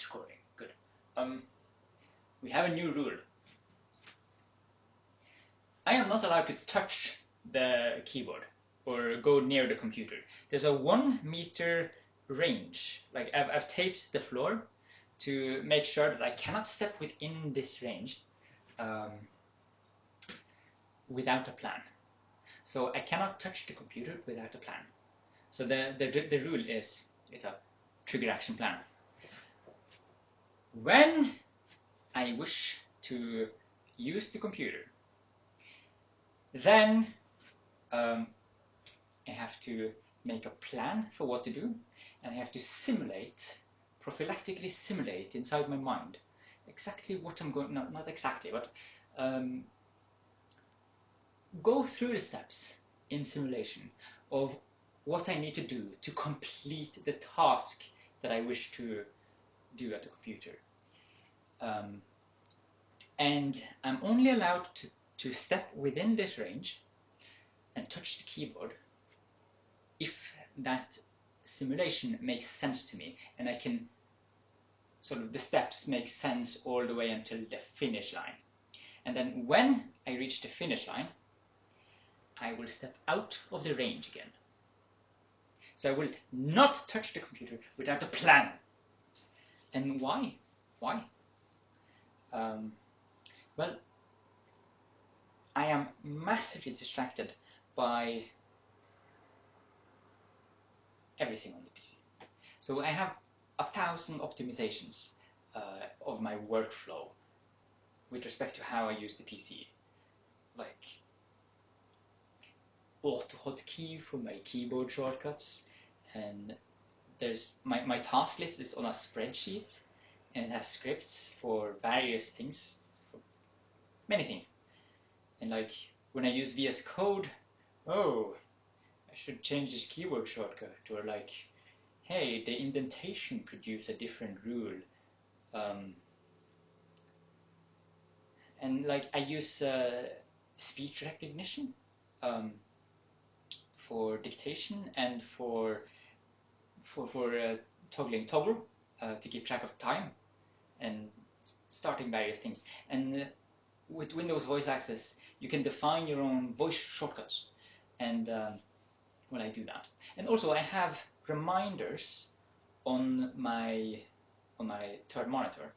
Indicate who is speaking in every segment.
Speaker 1: It's recording. Good. We have a new rule. I am not allowed to touch the keyboard or go near the computer. There's a 1 meter range. Like I've taped the floor to make sure that I cannot step within this range without a plan. So I cannot touch the computer without a plan. So the rule is, it's a trigger action plan. When I wish to use the computer, then I have to make a plan for what to do, and I have to prophylactically simulate inside my mind exactly what I'm going, not exactly, but go through the steps in simulation of what I need to do to complete the task that I wish to do at the computer. And I'm only allowed to step within this range and touch the keyboard if that simulation makes sense to me, and I can sort of, the steps make sense all the way until the finish line. And then when I reach the finish line, I will step out of the range again. So I will not touch the computer without a plan. And why? Why? Well, I am massively distracted by everything on the PC. So I have 1,000 optimizations of my workflow with respect to how I use the PC. Like auto hotkey for my keyboard shortcuts, and there's my task list is on a spreadsheet, and it has scripts for various things, for many things. And like when I use VS Code, oh, I should change this keyboard shortcut, or like, hey, the indentation could use a different rule. And like I use speech recognition for dictation and for toggling toggle to keep track of time and starting various things. And with Windows Voice Access, you can define your own voice shortcuts, and well, I do that. And also, I have reminders on my third monitor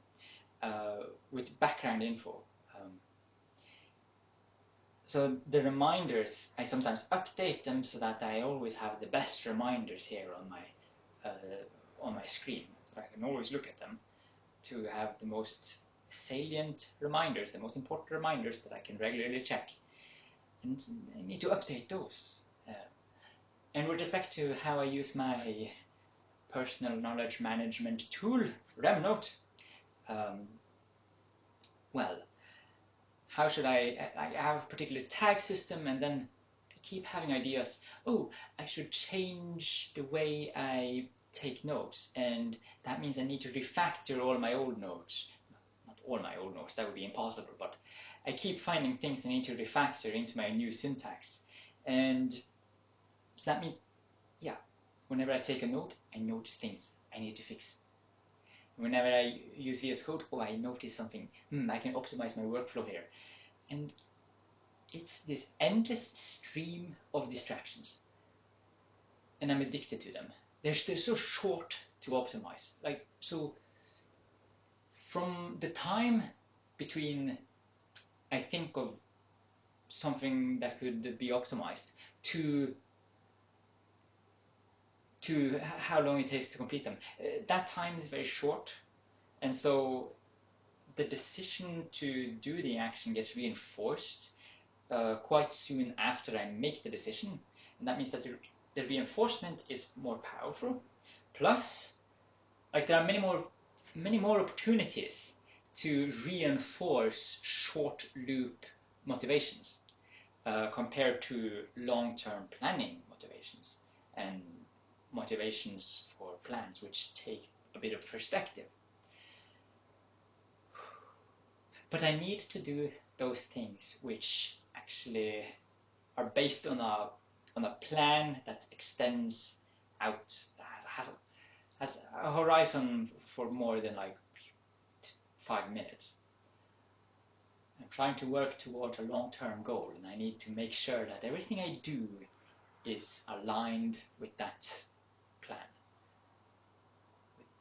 Speaker 1: with background info. So the reminders, I sometimes update them so that I always have the best reminders here on my screen. So I can always look at them to have the most salient reminders, the most important reminders that I can regularly check. And I need to update those. And with respect to how I use my personal knowledge management tool, Remnote, well, how should I have a particular tag system, and then I keep having ideas. Oh, I should change the way I take notes, and that means I need to refactor all my old notes. Not all my old notes, that would be impossible, but I keep finding things I need to refactor into my new syntax. And so that means, yeah, whenever I take a note, I notice things I need to fix. Whenever I use VS Code, oh, I notice something. I can optimize my workflow here. And it's this endless stream of distractions. And I'm addicted to them. They're so short to optimize. Like, so from the time between I think of something that could be optimized to how long it takes to complete them, that time is very short. And so the decision to do the action gets reinforced quite soon after I make the decision. And that means that the reinforcement is more powerful. Plus, like, there are many more opportunities to reinforce short loop motivations compared to long-term planning motivations and motivations for plans, which take a bit of perspective. But I need to do those things which actually are based on a plan that extends out, has a horizon for more than like 5 minutes. I'm trying to work toward a long-term goal, and I need to make sure that everything I do is aligned with that plan,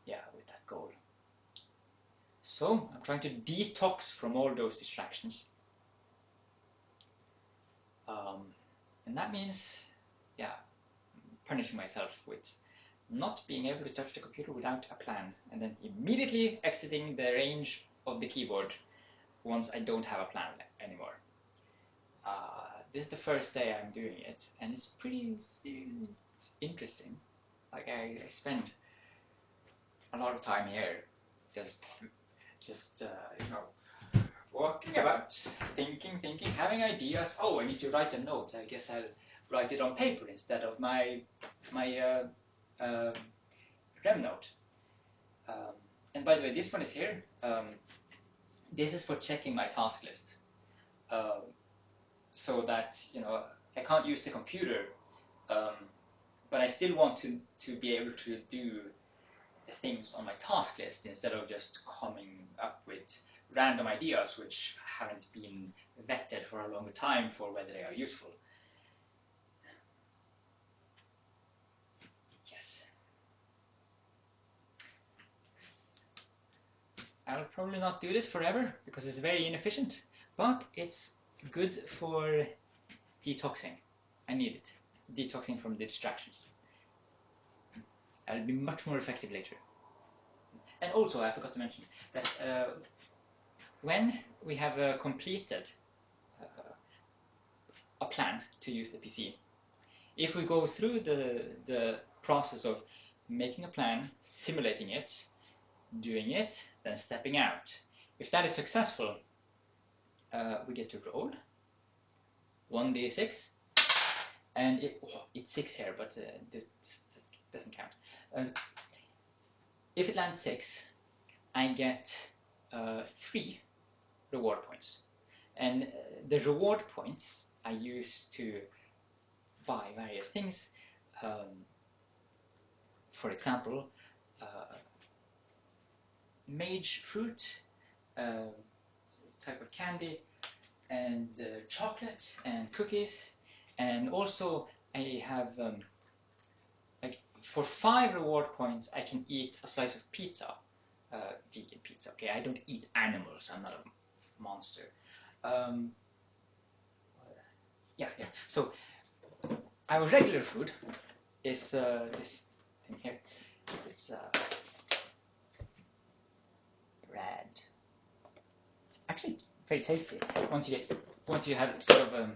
Speaker 1: with that goal. So I'm trying to detox from all those distractions, and that means, punishing myself with not being able to touch the computer without a plan, and then immediately exiting the range of the keyboard once I don't have a plan anymore. This is the first day I'm doing it, and it's interesting. Like I spend a lot of time here, just walking about, thinking, having ideas. Oh, I need to write a note. I guess I'll write it on paper instead of my Rem note. And by the way, this one is here. This is for checking my task list, so that I can't use the computer, but I still want to be able to do the things on my task list instead of just coming up with random ideas which haven't been vetted for a longer time for whether they are useful. Yes. I'll probably not do this forever because it's very inefficient, but it's good for detoxing. I need it. Detoxing from the distractions. I'll be much more effective later. And also, I forgot to mention that when we have completed a plan to use the PC, if we go through the process of making a plan, simulating it, doing it, then stepping out, if that is successful, we get to roll 1d6, and it's 6 here, but this doesn't count. If it lands 6, I get 3 reward points, and the reward points I use to buy various things. For example, mage fruit, type of candy, and chocolate and cookies, and also I have like for 5 reward points I can eat a slice of pizza, vegan pizza. Okay, I don't eat animals. I'm not a monster. So our regular food is this thing here. It's bread. It's actually very tasty once you have sort of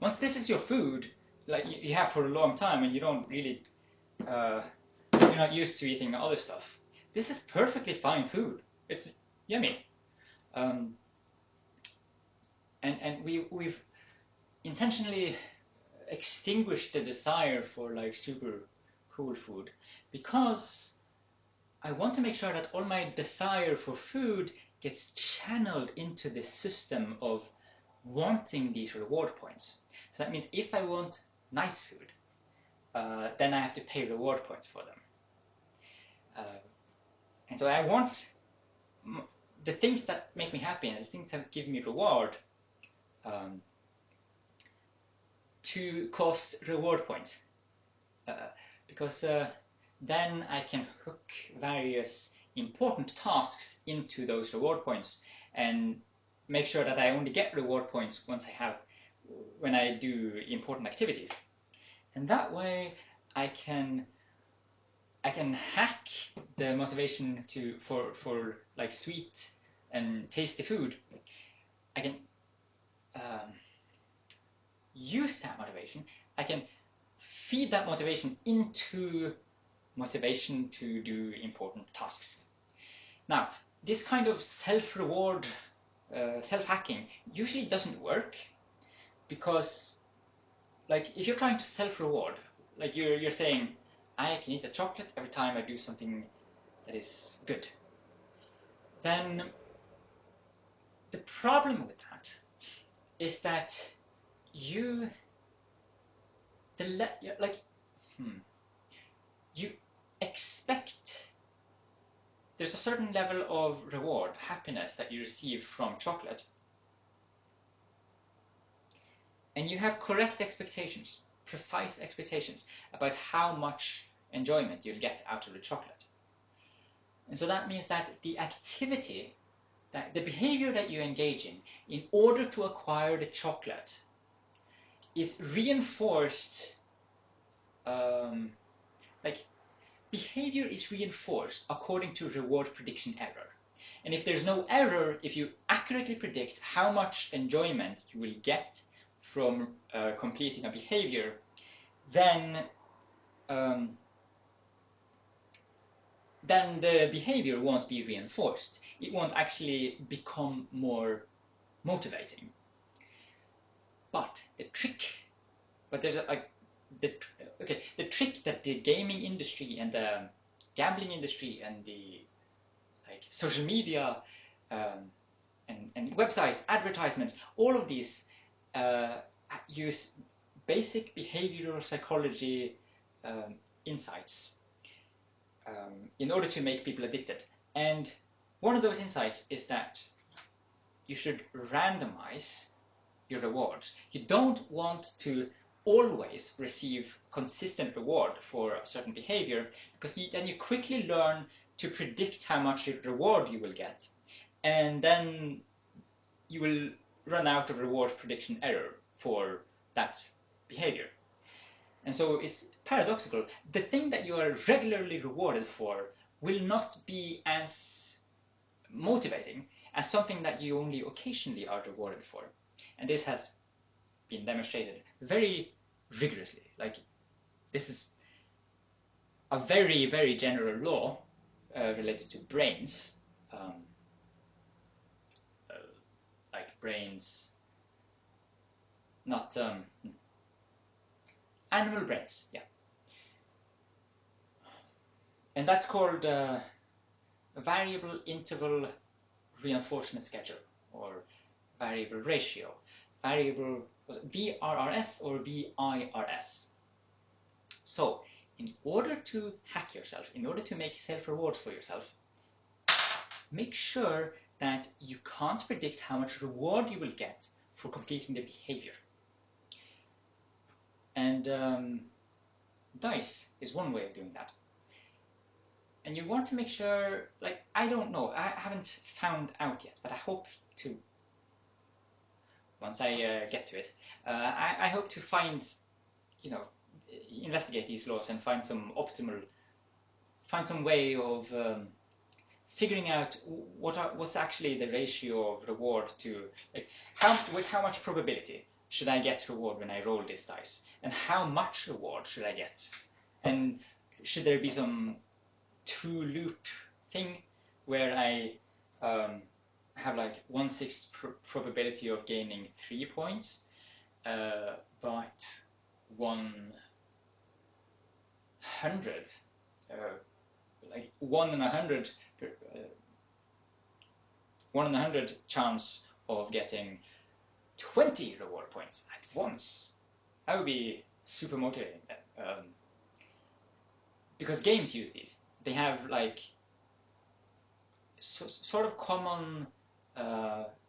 Speaker 1: once this is your food, like you have for a long time, and you don't really you're not used to eating other stuff. This is perfectly fine food. It's yummy, and we've intentionally extinguished the desire for like super cool food because I want to make sure that all my desire for food gets channeled into this system of wanting these reward points. So that means if I want nice food, then I have to pay reward points for them. And so I want the things that make me happy and the things that give me reward to cost reward points, because then I can hook various important tasks into those reward points and make sure that I only get reward points when I do important activities. And that way I can hack the motivation for like sweet and tasty food. I can use that motivation. I can feed that motivation into motivation to do important tasks. Now, this kind of self-reward, self-hacking usually doesn't work because, like, if you're trying to self-reward, like you're saying, I can eat a chocolate every time I do something that is good, then the problem with that is that you expect certain level of reward, happiness that you receive from chocolate, and you have correct expectations, precise expectations about how much enjoyment you'll get out of the chocolate. And so that means that the activity, that the behavior that you engage in order to acquire the chocolate, is reinforced, behavior is reinforced according to reward prediction error. And if there's no error, if you accurately predict how much enjoyment you will get from completing a behavior, then the behavior won't be reinforced. It won't actually become more motivating. But the trick that the gaming industry and the gambling industry and the social media and websites, advertisements, all of these use basic behavioral psychology insights in order to make people addicted. And one of those insights is that you should randomize your rewards. You don't want to always receive consistent reward for a certain behavior, because then you quickly learn to predict how much reward you will get, and then you will run out of reward prediction error for that behavior. And so it's paradoxical. The thing that you are regularly rewarded for will not be as motivating as something that you only occasionally are rewarded for. And this has been demonstrated very rigorously. Like, this is a very, very general law related to brains. Like brains, not animal brains, yeah. And that's called a variable interval reinforcement schedule, or variable ratio. Variable VRRS or VIRS. So, in order to hack yourself, in order to make self-rewards for yourself, make sure that you can't predict how much reward you will get for completing the behavior. And dice is one way of doing that. And you want to make sure, like, I don't know, I haven't found out yet, but I hope to, once I get to it, I hope to find, investigate these laws and find some way of figuring out what's actually the ratio of reward to, like, with how much probability should I get reward when I roll this dice, and how much reward should I get, and should there be some true loop thing where I have like 1/6 probability of gaining 3 points, but 100, like 1 in 100, 1 in 100 chance of getting 20 reward points at once. That would be super motivating. Because games use these. They have like sort of common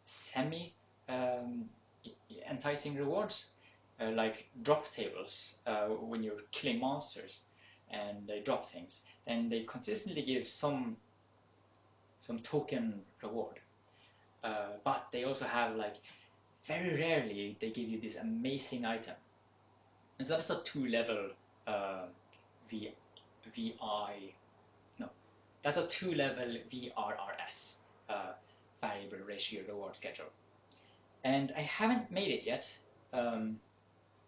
Speaker 1: semi-enticing rewards, like drop tables when you're killing monsters and they drop things, and they consistently give some token reward. But they also have, like, very rarely they give you this amazing item. And so that's a 2-level that's a 2-level VRRS, variable ratio reward schedule. And I haven't made it yet,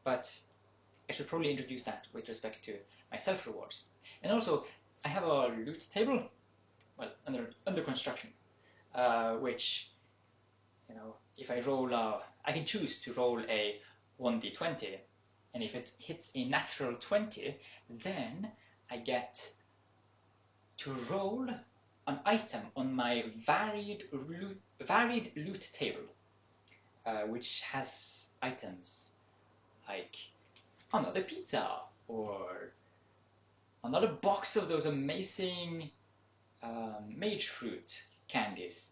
Speaker 1: but I should probably introduce that with respect to my self-rewards. And also, I have a loot table, well, under construction, which, if I roll I can choose to roll a 1d20, and if it hits a natural 20, then I get to roll an item on my varied loot table, which has items like another pizza or another box of those amazing mage fruit candies,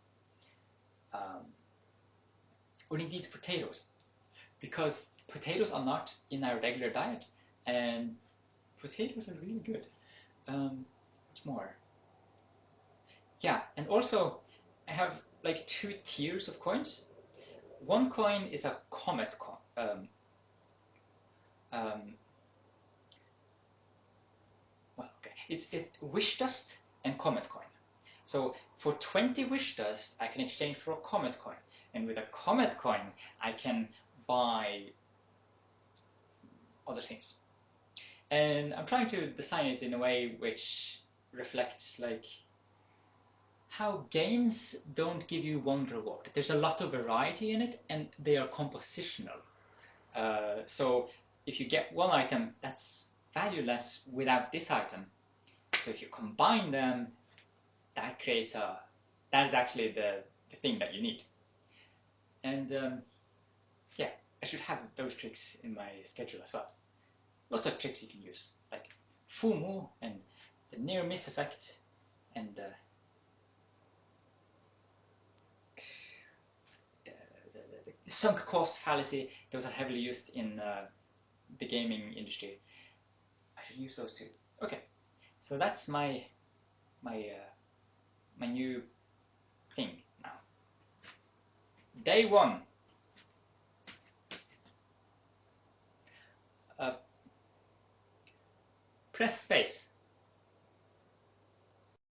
Speaker 1: or indeed potatoes, because potatoes are not in our regular diet, and potatoes are really good. What's more? Yeah, and also I have like 2 tiers of coins. One coin is a comet coin. Well, okay, it's wish dust and comet coin. So for 20 wish dust, I can exchange for a comet coin, and with a comet coin, I can buy other things. And I'm trying to design it in a way which reflects like how games don't give you one reward. There's a lot of variety in it, and they are compositional. So if you get one item, that's valueless without this item. So if you combine them, that creates that's actually the thing that you need. And yeah, I should have those tricks in my schedule as well. Lots of tricks you can use, like FOMO and the near miss effect, and the sunk cost fallacy. Those are heavily used in the gaming industry. I should use those too. Okay, so that's my new thing now. Day 1. Press space.